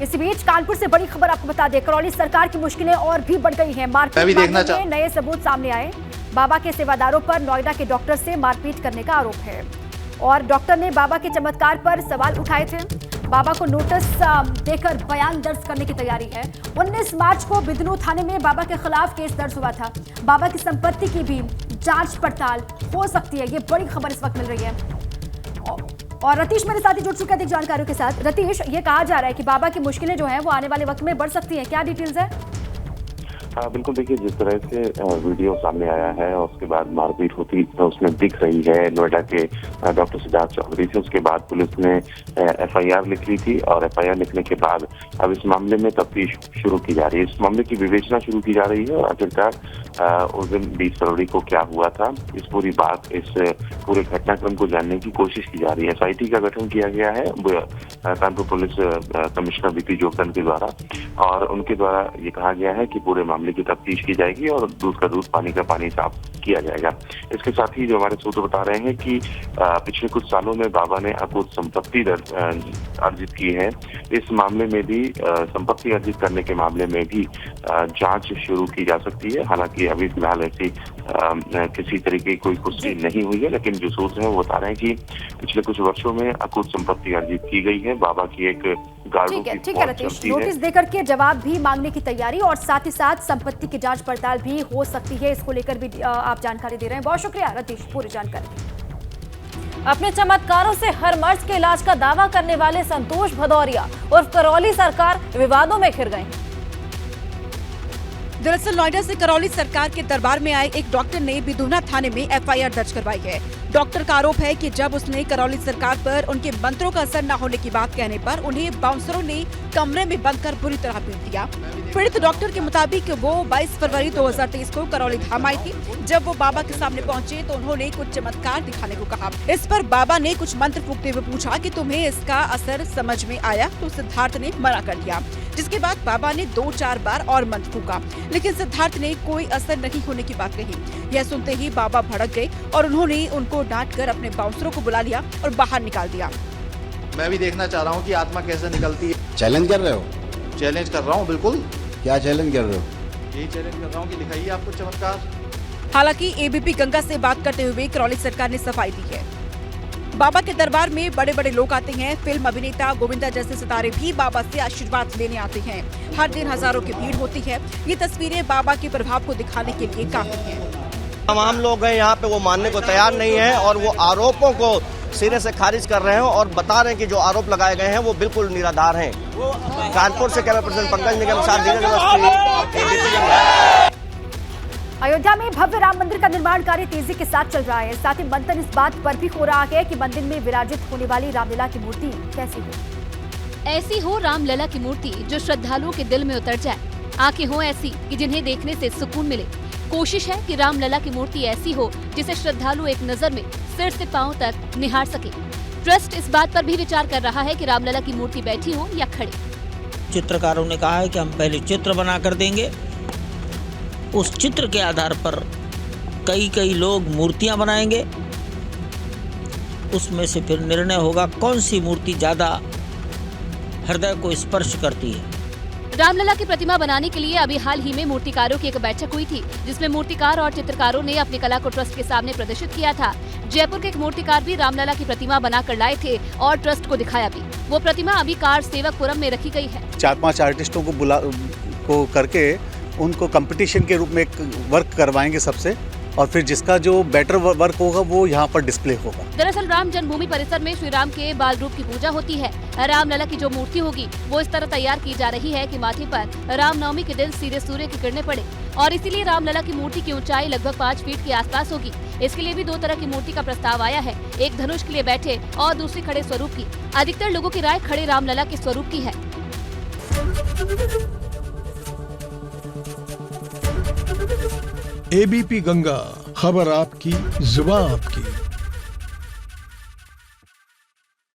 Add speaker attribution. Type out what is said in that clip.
Speaker 1: इस बीच कानपुर से बड़ी खबर आपको बता दें, करौली सरकार की मुश्किलें और भी बढ़ गई हैं। मारपीट मामले में नए सबूत सामने आए। बाबा के सेवादारों पर नोएडा के डॉक्टर से मारपीट करने का आरोप है और डॉक्टर ने बाबा के चमत्कार पर सवाल उठाए थे। बाबा को नोटिस देकर बयान दर्ज करने की तैयारी है। 19 मार्च को बिदनू थाने में बाबा के खिलाफ केस दर्ज हुआ था। बाबा की संपत्ति की भी जांच पड़ताल हो सकती है, ये बड़ी खबर इस वक्त मिल रही है। और रतीश मेरे साथ ही जुड़ चुके हैं अधिक जानकारियों के साथ। रतीश, ये कहा जा रहा है कि बाबा की मुश्किलें जो है वो आने वाले वक्त में बढ़ सकती हैं, क्या डिटेल्स है?
Speaker 2: बिल्कुल, देखिए जिस तरह से वीडियो सामने आया है और उसके बाद मारपीट होती उसमें दिख रही है नोएडा के डॉक्टर सिद्धार्थ चौधरी से। उसके बाद पुलिस ने एफआईआर लिख ली थी और एफआईआर लिखने के बाद अब इस मामले में तफ्तीश शुरू की जा रही है। इस मामले की विवेचना शुरू की जा रही है और आखिरकार उस दिन 20 फरवरी को क्या हुआ था, इस पूरी बात, इस पूरे घटनाक्रम को जानने की कोशिश की जा रही है। एसआईटी का गठन किया गया है Kanpur police commissioner VP Jogdand के द्वारा और उनके द्वारा ये कहा गया है कि पूरे मामले की तफ्तीश की जाएगी और दूध का दूध, पानी का पानी साफ किया जाएगा। इसके साथ ही जो हमारे सूत्र बता रहे हैं कि पिछले कुछ सालों में बाबा ने अकुत संपत्ति अर्जित की है। इस मामले में भी संपत्ति अर्जित करने के मामले में भी जांच शुरू की जा सकती है। हालांकि अभी फिलहाल ऐसी किसी तरीके की कोई पुष्टि नहीं हुई है, लेकिन जो सूत्र है वो बता रहे हैं कि पिछले कुछ वर्षों में अकुत संपत्ति अर्जित की गई है। बाबा की एक गाड़ू की
Speaker 1: ठीक है रतीश, नोटिस देकर के जवाब भी मांगने की तैयारी और साथ ही साथ संपत्ति की जांच पड़ताल भी हो सकती है, इसको लेकर भी आप जानकारी दे रहे हैं। बहुत शुक्रिया रतीश पूरी जानकारी।
Speaker 3: अपने चमत्कारों से हर मर्ज के इलाज का दावा करने वाले संतोष भदौरिया उर्फ करौली सरकार विवादों में घिर गए।
Speaker 4: दरअसल नोएडा से करौली सरकार के दरबार में आए एक डॉक्टर ने बिदुना थाने में एफआईआर दर्ज करवाई है। डॉक्टर का आरोप है कि जब उसने करौली सरकार पर उनके मंत्रों का असर न होने की बात कहने पर उन्हें बाउंसरों ने कमरे में बंद कर बुरी तरह पीट दिया। पीड़ित डॉक्टर के मुताबिक वो 22 फरवरी 2023 को करौली धाम आई थी। जब वो बाबा के सामने पहुंचे तो उन्होंने कुछ चमत्कार दिखाने को कहा। इस पर बाबा ने कुछ मंत्र फूंकते हुए पूछा कि तुम्हें इसका असर समझ में आया? तो सिद्धार्थ ने मना कर दिया, जिसके बाद बाबा ने 2-4 बार और मंत्र फूंका, लेकिन सिद्धार्थ ने कोई असर नहीं होने की बात कही। यह सुनते ही बाबा भड़क गए और उन्होंने उनको डांटकर अपने बाउंसरों को बुला लिया और बाहर निकाल दिया।
Speaker 5: मैं भी देखना चाह रहा हूँ कि आत्मा कैसे निकलती है।
Speaker 6: चैलेंज कर रहे हो?
Speaker 5: चैलेंज कर रहा हूँ, बिल्कुल।
Speaker 6: क्या चैलेंज कर रहे हो?
Speaker 5: यही चैलेंज कर रहा हूँ कि दिखाइए आपको चमत्कार।
Speaker 4: हालांकि एबीपी गंगा से बात करते हुए करौली सरकार ने सफाई दी है। बाबा के दरबार में बड़े बड़े लोग आते हैं। फिल्म अभिनेता गोविंदा जैसे सितारे भी बाबा से आशीर्वाद लेने आते हैं। हर दिन हजारों की भीड़ होती है। ये तस्वीरें बाबा के प्रभाव को दिखाने के लिए काफी हैं।
Speaker 7: तमाम लोग हैं यहाँ पे, वो मानने को तैयार नहीं है और वो आरोपों को सिरे से खारिज कर रहे हैं और बता रहे हैं कि जो आरोप लगाए गए हैं वो बिल्कुल निराधार हैं। कानपुर से कैमरा पर्सन पंकज निगम के साथ धीरज अवस्थी।
Speaker 1: अयोध्या में भव्य राम मंदिर का निर्माण कार्य तेजी के साथ चल रहा है। साथ ही मंथन इस बात पर भी हो रहा है कि मंदिर में विराजित होने वाली रामलला की मूर्ति कैसी हो।
Speaker 8: ऐसी हो रामलला की मूर्ति जो श्रद्धालुओं के दिल में उतर जाए। आंखें हो ऐसी कि जिन्हें देखने से सुकून मिले। कोशिश है कि रामलला की मूर्ति ऐसी हो जिसे श्रद्धालु एक नजर में सिर से पांव तक निहार सके। ट्रस्ट इस बात पर भी विचार कर रहा है कि रामलला की मूर्ति बैठी हो या खड़ी।
Speaker 9: चित्रकारों ने कहा है कि हम पहले चित्र बना कर देंगे, उस चित्र के आधार पर कई लोग मूर्तियां बनाएंगे, उसमें से फिर निर्णय होगा कौन सी मूर्ति ज्यादा हृदय को स्पर्श करती है।
Speaker 8: रामलला की प्रतिमा बनाने के लिए अभी हाल ही में मूर्तिकारों की एक बैठक हुई थी, जिसमें मूर्तिकार और चित्रकारों ने अपनी कला को ट्रस्ट के सामने प्रदर्शित किया था। जयपुर के एक मूर्तिकार भी रामलला की प्रतिमा बनाकर लाए थे और ट्रस्ट को दिखाया भी। वो प्रतिमा अभी कार सेवकपुरम में रखी गई है।
Speaker 10: 4-5 आर्टिस्टों को करके उनको कंपटीशन के रूप में एक वर्क करवाएंगे सबसे, और फिर जिसका जो बेटर वर्क होगा वो यहाँ पर डिस्प्ले होगा।
Speaker 8: दरअसल राम जन्मभूमि परिसर में श्री राम के बाल रूप की पूजा होती है। रामलला की जो मूर्ति होगी वो इस तरह तैयार की जा रही है कि माथे पर रामनवमी के दिन सीधे सूर्य की किरणें पड़े और इसीलिए रामलला की मूर्ति की ऊंचाई लगभग 5 फीट के आसपास होगी। इसके लिए भी 2 तरह की मूर्ति का प्रस्ताव आया है, एक धनुष के लिए बैठे और दूसरी खड़े स्वरूप की। अधिकतर लोगों की राय खड़े रामलला के स्वरूप की है।
Speaker 11: एबीपी गंगा, खबर आपकी, जुबान आपकी।